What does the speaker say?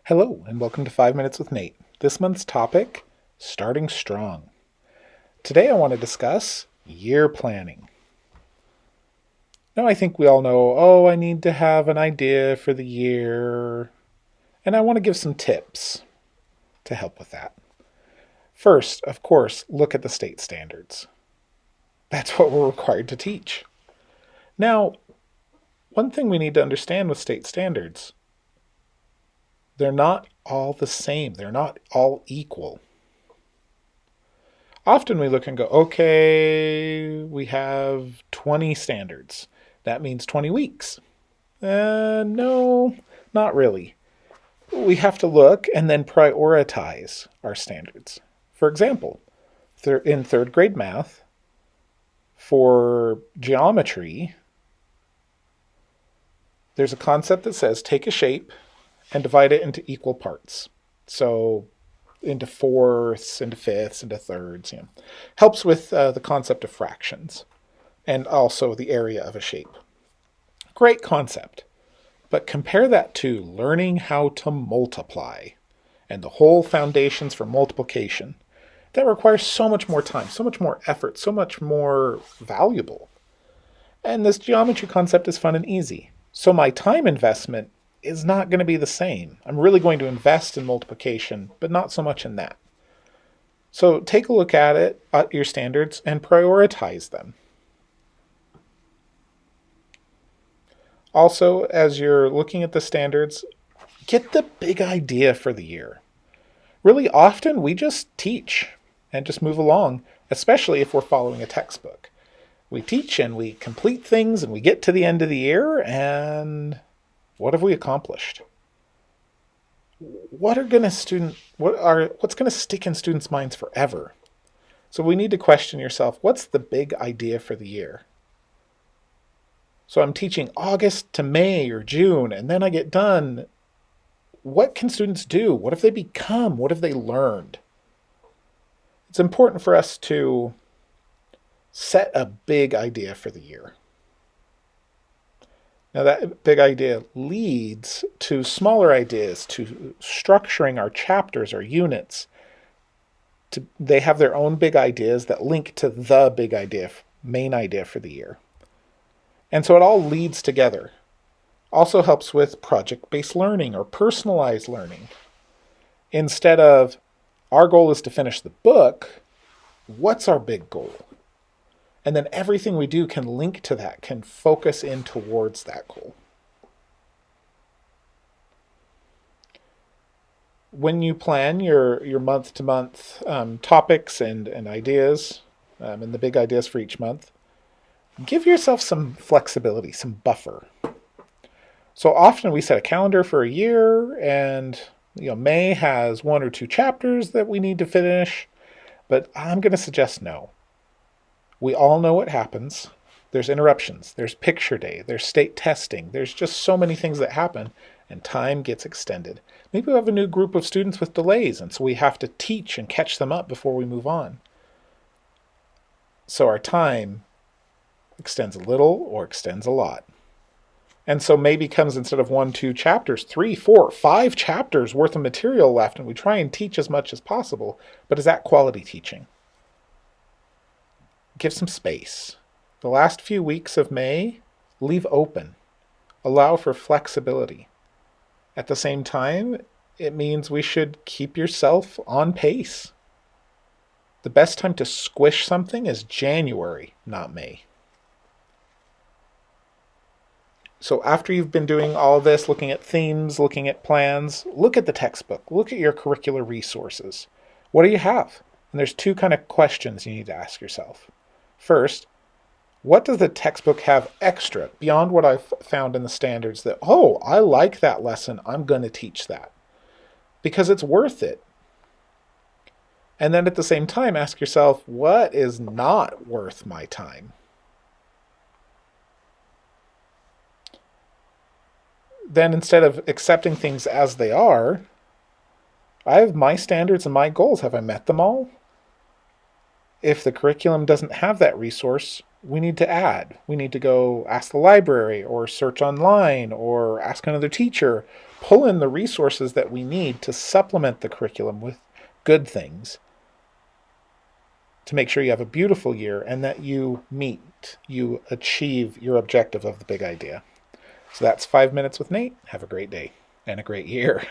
Hello, and welcome to 5 Minutes with Nate. This month's topic, starting strong. Today I want to discuss year planning. Now I think we all know, I need to have an idea for the year, and I want to give some tips to help with that. First, of course, look at the state standards. That's what we're required to teach. Now, one thing we need to understand with state standards, they're not all the same. They're not all equal. Often we look and go, okay, we have 20 standards. That means 20 weeks. No, not really. We have to look and then prioritize our standards. For example, in third grade math, for geometry, there's a concept that says take a shape and divide it into equal parts. So into fourths, into fifths, into thirds. Helps with the concept of fractions and also the area of a shape. Great concept. But compare that to learning how to multiply and the whole foundations for multiplication. That requires so much more time, so much more effort, so much more valuable. And this geometry concept is fun and easy. So my time investment is not going to be the same. I'm really going to invest in multiplication, but not so much in that. So take a look at it, at your standards, and prioritize them. Also, as you're looking at the standards, get the big idea for the year. Really often we just teach and just move along, especially if we're following a textbook. We teach and we complete things and we get to the end of the year and what have we accomplished? What's going to stick in students' minds forever? So we need to question yourself, what's the big idea for the year? So I'm teaching August to May or June, and then I get done. What can students do? What have they become? What have they learned? It's important for us to set a big idea for the year. Now that big idea leads to smaller ideas, to structuring our chapters or units. They have their own big ideas that link to the big idea, main idea for the year. And so it all leads together. Also helps with project-based learning or personalized learning. Instead of, our goal is to finish the book, what's our big goal? And then everything we do can link to that, can focus in towards that goal. When you plan your month-to-month topics and ideas, and the big ideas for each month, give yourself some flexibility, some buffer. So often we set a calendar for a year, and May has 1 or 2 chapters that we need to finish, but I'm going to suggest no. We all know what happens. There's interruptions. There's picture day. There's state testing. There's just so many things that happen, and time gets extended. Maybe we have a new group of students with delays, and so we have to teach and catch them up before we move on. So our time extends a little or extends a lot. And so maybe comes instead of 1, 2 chapters, 3, 4, 5 chapters worth of material left, and we try and teach as much as possible. But is that quality teaching? Give some space. The last few weeks of May, leave open. Allow for flexibility. At the same time, it means we should keep yourself on pace. The best time to squish something is January, not May. So after you've been doing all this, looking at themes, looking at plans, look at the textbook. Look at your curricular resources. What do you have? And there's 2 kind of questions you need to ask yourself. First, what does the textbook have extra beyond what I've found in the standards that, I like that lesson, I'm going to teach that. Because it's worth it. And then at the same time, ask yourself, what is not worth my time? Then instead of accepting things as they are, I have my standards and my goals. Have I met them all? If the curriculum doesn't have that resource, we need to add. We need to go ask the library or search online or ask another teacher. Pull in the resources that we need to supplement the curriculum with good things to make sure you have a beautiful year and that you achieve your objective of the big idea. So that's 5 Minutes with Nate. Have a great day and a great year.